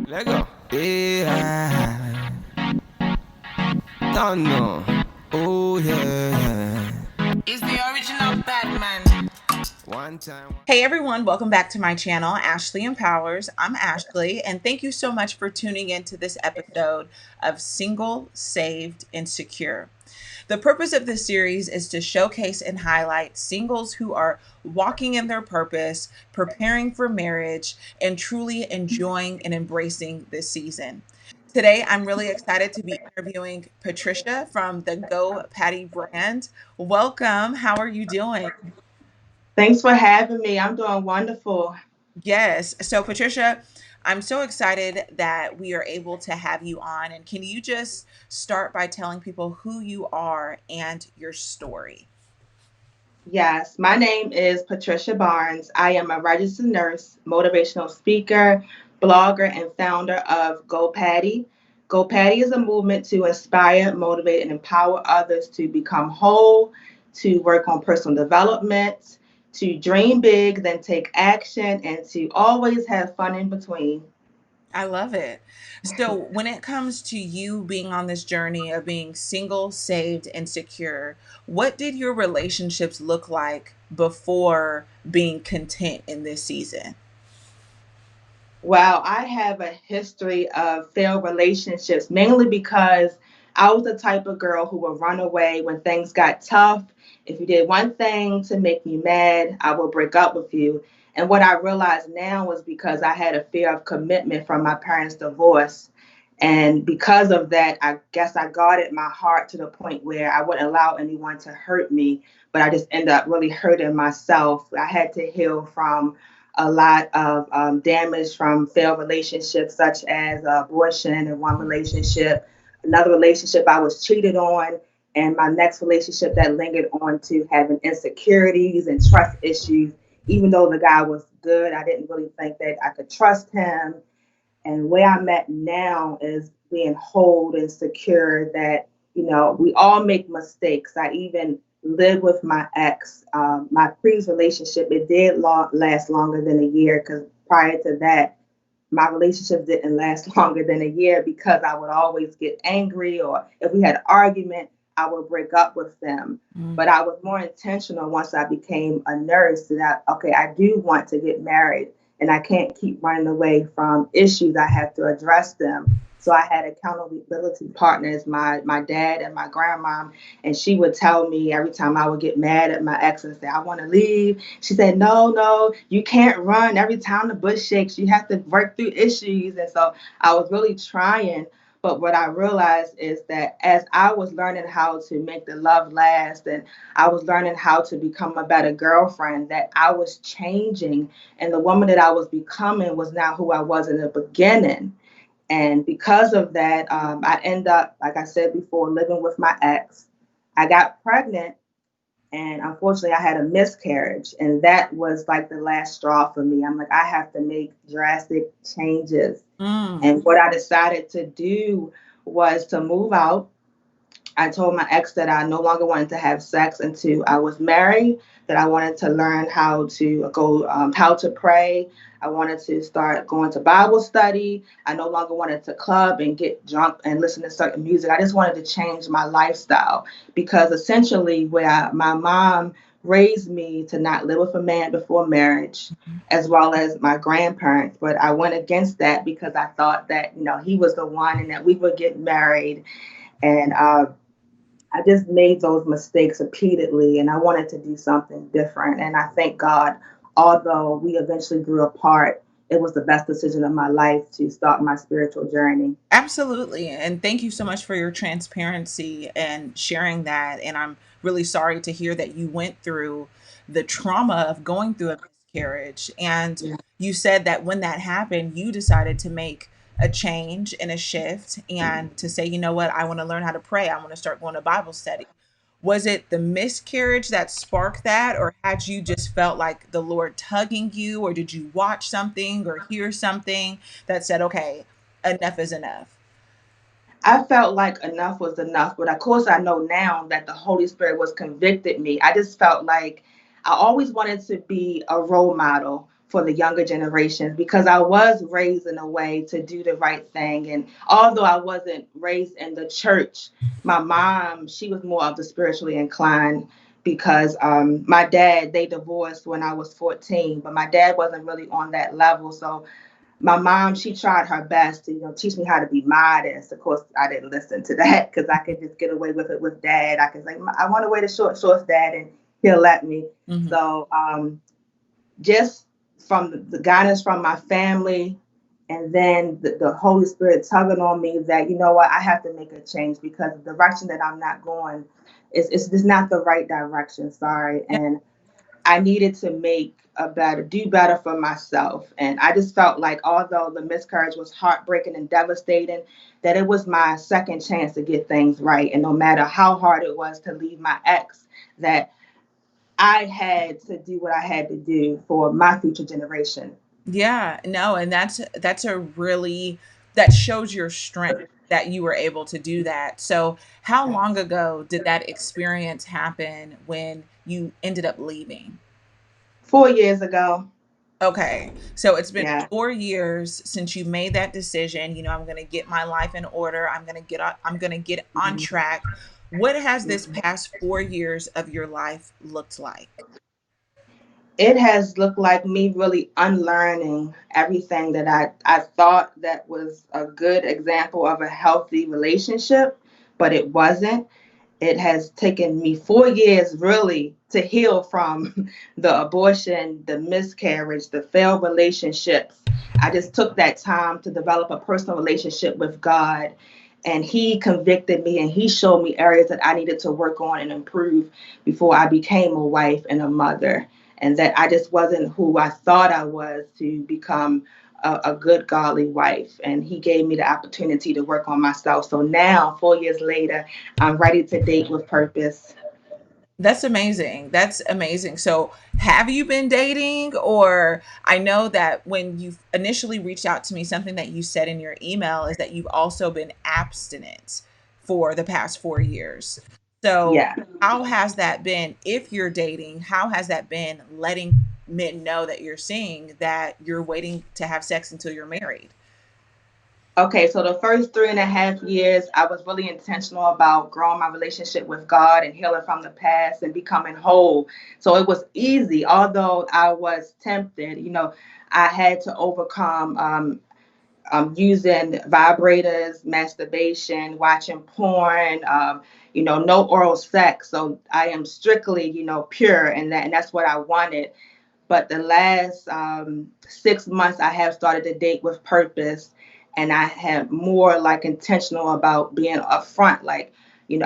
Let go. Yeah. Don't know. Oh yeah. It's the original Batman. One time. Hey everyone, welcome back to my channel, Ashley Empowers. I'm Ashley, and thank you so much for tuning into this episode of Single, Saved, and Secure. The purpose of this series is to showcase and highlight singles who are walking in their purpose, preparing for marriage, and truly enjoying and embracing this season. Today, I'm really excited to be interviewing Patricia from the Go Patty brand. Welcome. How are you doing? Thanks for having me. I'm doing wonderful. Yes. So, Patricia, I'm so excited that we are able to have you on. And can you just start by telling people who you are and your story? Yes, my name is Patricia Barnes. I am a registered nurse, motivational speaker, blogger, and founder of Go Patty. Go Patty is a movement to inspire, motivate, and empower others to become whole, to work on personal development, to dream big, then take action, and to always have fun in between. I love it. So, when it comes to you being on this journey of being single, saved, and secure, what did your relationships look like before being content in this season? Well, I have a history of failed relationships, mainly because I was the type of girl who would run away when things got tough. If you did one thing to make me mad, I would break up with you. And what I realized now was because I had a fear of commitment from my parents' divorce. And because of that, I guess I guarded my heart to the point where I wouldn't allow anyone to hurt me, but I just ended up really hurting myself. I had to heal from a lot of damage from failed relationships, such as abortion in one relationship, another relationship I was cheated on, and my next relationship that lingered on to having insecurities and trust issues. Even though the guy was good, I didn't really think that I could trust him. And where I'm at now is being whole and secure that, we all make mistakes. I even lived with my ex. My previous relationship, it did last longer than a year because prior to that, my relationships didn't last longer than a year because I would always get angry, or if we had an argument, I would break up with them. Mm. But I was more intentional once I became a nurse that, okay, I do want to get married and I can't keep running away from issues. I have to address them. So I had accountability partners, my dad and my grandmom, and she would tell me every time I would get mad at my ex and say, I want to leave. She said, no, no, you can't run. Every time the bush shakes, you have to work through issues. And so I was really trying. But what I realized is that as I was learning how to make the love last and I was learning how to become a better girlfriend, that I was changing. And the woman that I was becoming was not who I was in the beginning. And because of that, I end up, like I said before, living with my ex. I got pregnant, and unfortunately, I had a miscarriage. And that was like the last straw for me. I'm like, I have to make drastic changes. Mm. And what I decided to do was to move out. I told my ex that I no longer wanted to have sex until I was married, that I wanted to learn how to how to pray. I wanted to start going to Bible study. I no longer wanted to club and get drunk and listen to certain music. I just wanted to change my lifestyle because essentially, where my mom raised me to not live with a man before marriage, as well as my grandparents. But I went against that because I thought that, he was the one and that we would get married. And I just made those mistakes repeatedly, and I wanted to do something different. And I thank God, although we eventually grew apart, it was the best decision of my life to start my spiritual journey. Absolutely. And thank you so much for your transparency and sharing that. And I'm really sorry to hear that you went through the trauma of going through a miscarriage. And Yeah. you said that when that happened, you decided to make a change and a shift and to say, you know what, I want to learn how to pray. I want to start going to Bible study. Was it the miscarriage that sparked that, or had you just felt like the Lord tugging you, or did you watch something or hear something that said, okay, enough is enough? I felt like enough was enough, but of course I know now that the Holy Spirit was convicted me. I just felt like I always wanted to be a role model for the younger generations, because I was raised in a way to do the right thing. And although I wasn't raised in the church, my mom, she was more of the spiritually inclined, because my dad, they divorced when I was 14, but my dad wasn't really on that level. So my mom, she tried her best to, teach me how to be modest. Of course, I didn't listen to that, because I could just get away with it with dad. I could say, I want to wear the short shorts, dad, and he'll let me. Hmm. So just from the guidance from my family, and then the Holy Spirit tugging on me that, you know what, I have to make a change, because the direction that I'm not going is just not the right direction. Sorry. Yeah. And I needed to do better for myself. And I just felt like, although the miscarriage was heartbreaking and devastating, that it was my second chance to get things right. And no matter how hard it was to leave my ex, that I had to do what I had to do for my future generation. Yeah, no, and that's a really, that shows your strength that you were able to do that. So, how long ago did that experience happen when you ended up leaving? 4 years ago. Okay. So it's been Yeah. 4 years since you made that decision, I'm going to get my life in order. I'm going to get on track. What has this past 4 years of your life looked like? It has looked like me really unlearning everything that I thought that was a good example of a healthy relationship, but it wasn't. It has taken me 4 years really to heal from the abortion, the miscarriage, the failed relationships. I just took that time to develop a personal relationship with God. And He convicted me and He showed me areas that I needed to work on and improve before I became a wife and a mother. And that I just wasn't who I thought I was to become a good, godly wife. And He gave me the opportunity to work on myself. So now, 4 years later, I'm ready to date with purpose. That's amazing. That's amazing. So, have you been dating? Or I know that when you initially reached out to me, something that you said in your email is that you've also been abstinent for the past 4 years. So, Yeah. how has that been? If you're dating, how has that been letting men know that you're seeing that you're waiting to have sex until you're married? Okay, so the first 3.5 years, I was really intentional about growing my relationship with God and healing from the past and becoming whole. So it was easy, although I was tempted. I had to overcome using vibrators, masturbation, watching porn, no oral sex. So I am strictly, pure, and that's what I wanted. But the last 6 months, I have started to date with purpose, and I have more like intentional about being upfront. Like,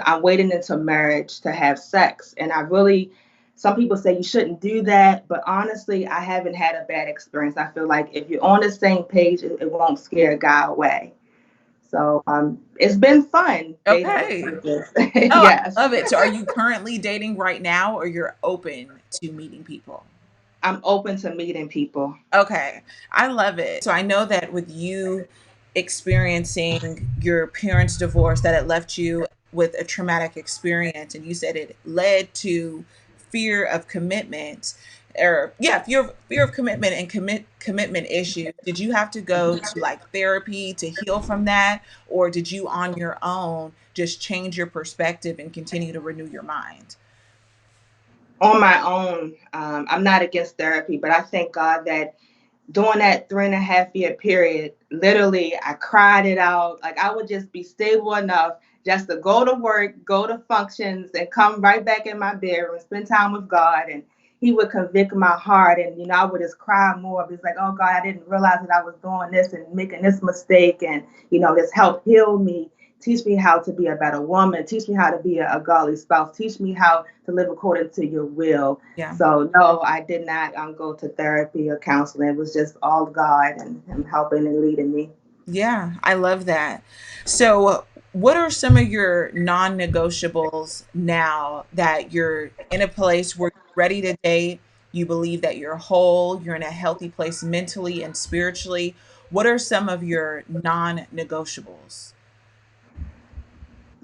I'm waiting into marriage to have sex, and I really. Some people say you shouldn't do that, but honestly, I haven't had a bad experience. I feel like if you're on the same page, it won't scare a guy away. So it's been fun dating with Okay. purpose. Oh, Yes, I love it. So, are you currently dating right now, or you're open to meeting people? I'm open to meeting people. Okay, I love it. So I know that with you experiencing your parents' divorce, that it left you with a traumatic experience, and you said it led to fear of commitment, or yeah, fear of commitment and commitment issues. Did you have to go to like therapy to heal from that, or did you on your own just change your perspective and continue to renew your mind? On my own, I'm not against therapy, but I thank God that during that 3.5 year period, literally, I cried it out. Like, I would just be stable enough just to go to work, go to functions, and come right back in my bedroom, spend time with God. And He would convict my heart. And, I would just cry more. It's like, oh, God, I didn't realize that I was doing this and making this mistake. And, just help heal me. Teach me how to be a better woman. Teach me how to be a godly spouse. Teach me how to live according to your will. Yeah. So no, I did not go to therapy or counseling. It was just all God and Him helping and leading me. Yeah, I love that. So, what are some of your non negotiables now that you're in a place where you're ready to date? You believe that you're whole, you're in a healthy place mentally and spiritually. What are some of your non negotiables?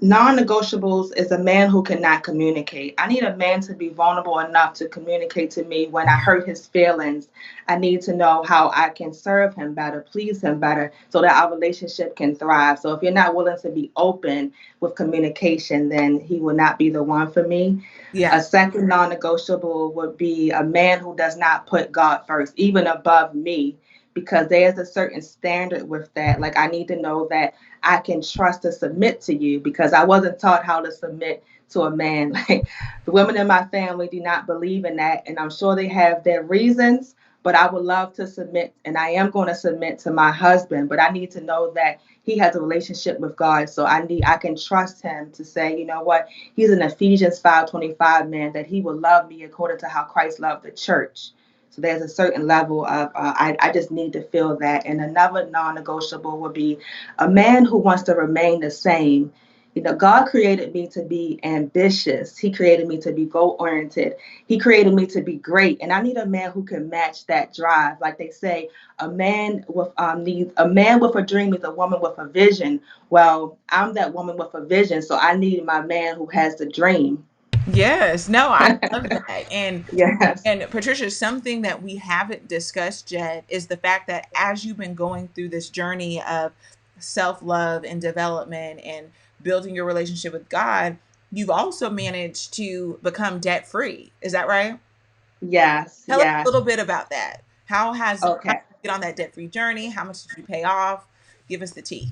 Non-negotiables is a man who cannot communicate. I need a man to be vulnerable enough to communicate to me when I hurt his feelings. I need to know how I can serve him better, please him better, so that our relationship can thrive. So if you're not willing to be open with communication, then he will not be the one for me. Yeah. A second non-negotiable would be a man who does not put God first, even above me, because there's a certain standard with that. Like, I need to know that I can trust to submit to you, because I wasn't taught how to submit to a man. Like, the women in my family do not believe in that, and I'm sure they have their reasons. But I would love to submit, and I am going to submit to my husband. But I need to know that he has a relationship with God, so I can trust him to say, you know what, he's an Ephesians 5:25 man, that he will love me according to how Christ loved the church. So there's a certain level of I just need to feel that. And another non-negotiable would be a man who wants to remain the same. You know, God created me to be ambitious. He created me to be goal oriented. He created me to be great, and I need a man who can match that drive. Like they say, a man with a dream is a woman with a vision. Well, I'm that woman with a vision, so I need my man who has the dream. Yes. No, I love that. Yes. And Patricia, something that we haven't discussed yet is the fact that as you've been going through this journey of self love and development and building your relationship with God, you've also managed to become debt free. Is that right? Yes. Tell us a Yes. little bit about that. How did Okay. you get on that debt free journey? How much did you pay off? Give us the tea.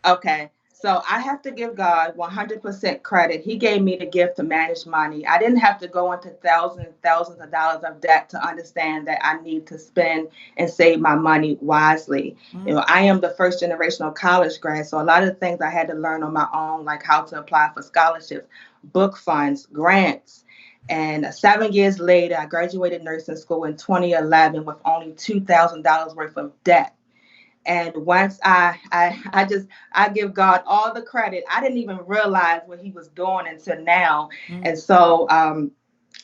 Okay. So I have to give God 100% credit. He gave me the gift to manage money. I didn't have to go into thousands and thousands of dollars of debt to understand that I need to spend and save my money wisely. You Mm, know, I am the first generational college grad, so a lot of the things I had to learn on my own, like how to apply for scholarships, book funds, grants. And 7 years later, I graduated nursing school in 2011 with only $2,000 worth of debt. And once I give God all the credit. I didn't even realize what he was doing until now. mm, And so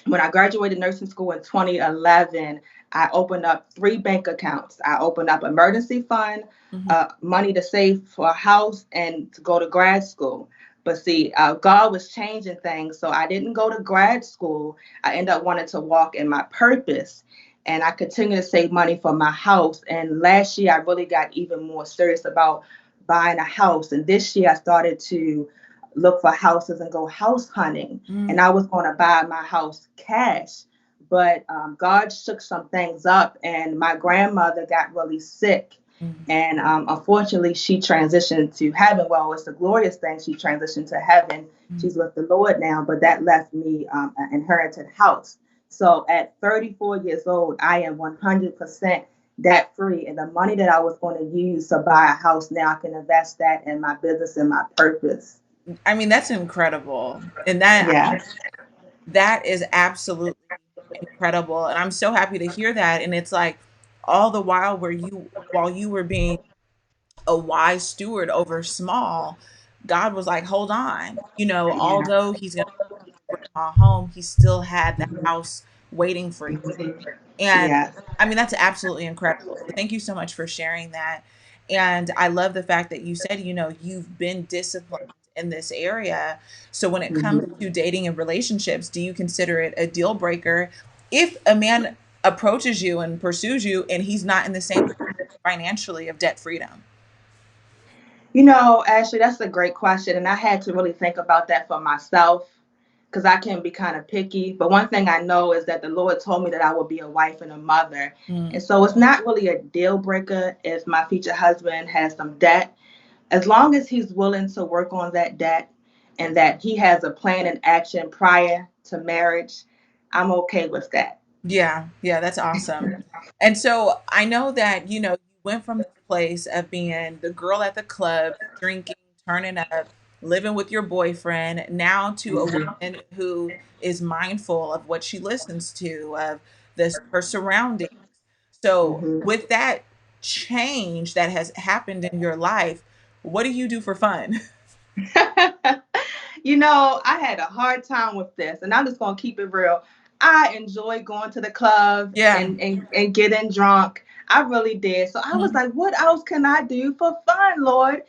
when I graduated nursing school in 2011, I opened up 3 bank accounts. I opened up emergency fund, mhm. money to save for a house, and to go to grad school. But see, God was changing things, so I didn't go to grad school. I ended up wanting to walk in my purpose, and I continued to save money for my house. And last year, I really got even more serious about buying a house. And this year, I started to look for houses and go house hunting, Mm, and I was going to buy my house cash. But God shook some things up, and my grandmother got really sick. mm, And unfortunately, she transitioned to heaven. Well, it's a glorious thing. She transitioned to heaven. mm. She's with the Lord now, but that left me an inherited house. So at 34 years old, I am 100% debt free. And the money that I was going to use to buy a house, now I can invest that in my business and my purpose. I mean, that's incredible. And that is absolutely incredible. And I'm so happy to hear that. And it's like all the while while you were being a wise steward over small, God was like, hold on. Yeah. Although he's gonna grandma home, he still had the house waiting for you. And Yes. I mean, that's absolutely incredible. So thank you so much for sharing that. And I love the fact that you said, you've been disciplined in this area. So when it comes Mhm. to dating and relationships, do you consider it a deal breaker if a man approaches you and pursues you and he's not in the same financially of debt freedom? You know, Ashley, that's a great question. And I had to really think about that for myself, because I can be kind of picky. But one thing I know is that the Lord told me that I will be a wife and a mother. Mm, And so it's not really a deal breaker if my future husband has some debt, as long as he's willing to work on that debt and that he has a plan and action prior to marriage. I'm okay with that. yeah, yeah, that's awesome. And so I know that, you went from this place of being the girl at the club, drinking, turning up, living with your boyfriend, now to a Mhm. woman who is mindful of what she listens to, of her surroundings. So Mhm. with that change that has happened in your life, what do you do for fun? You know, I had a hard time with this, and I'm just gonna keep it real. I enjoy going to the club Yeah. and getting drunk. I really did. So I was Mhm. like, what else can I do for fun, Lord? And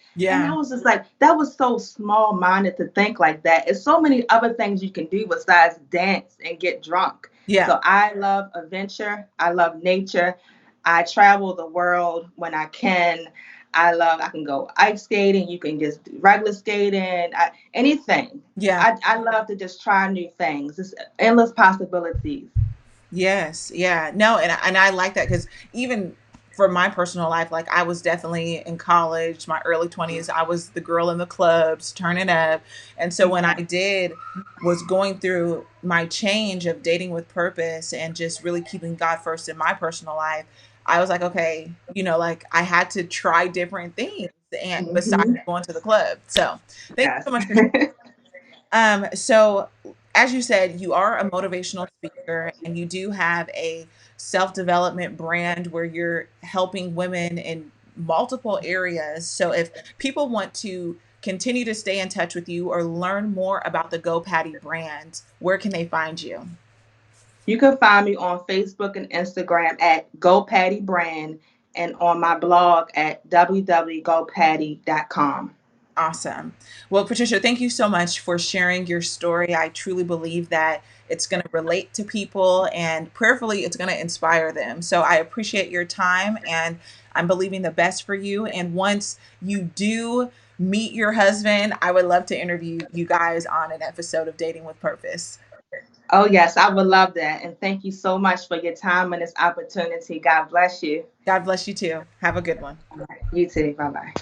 I Yeah. was just like, that was so small minded to think like that. It's so many other things you can do besides dance and get drunk. Yeah. So I love adventure. I love nature. I travel the world when I can. I can go ice skating. You can just do regular skating, anything. Yeah. I love to just try new things. It's endless possibilities. Yes, yeah. No, and I like that because even for my personal life, like I was definitely in college, my early 20s, I was the girl in the clubs, turning up. And so when I Yeah. did was going through my change of dating with purpose and just really keeping God first in my personal life, I was like, okay, like I had to try different things and besides Hmm. going to the club. So thank you Yes. so much for so as you said, you are a motivational speaker and you do have a self-development brand where you're helping women in multiple areas. So if people want to continue to stay in touch with you or learn more about the Go Patty brand, where can they find you? You can find me on Facebook and Instagram at Go Patty Brand and on my blog at www.gopatty.com. Awesome. Well, Patricia, thank you so much for sharing your story. I truly believe that it's going to relate to people and prayerfully it's going to inspire them. So I appreciate your time and I'm believing the best for you. And once you do meet your husband, I would love to interview you guys on an episode of Dating with Purpose. Oh, yes, I would love that. And thank you so much for your time and this opportunity. God bless you. God bless you too. Have a good one. You too. Bye bye.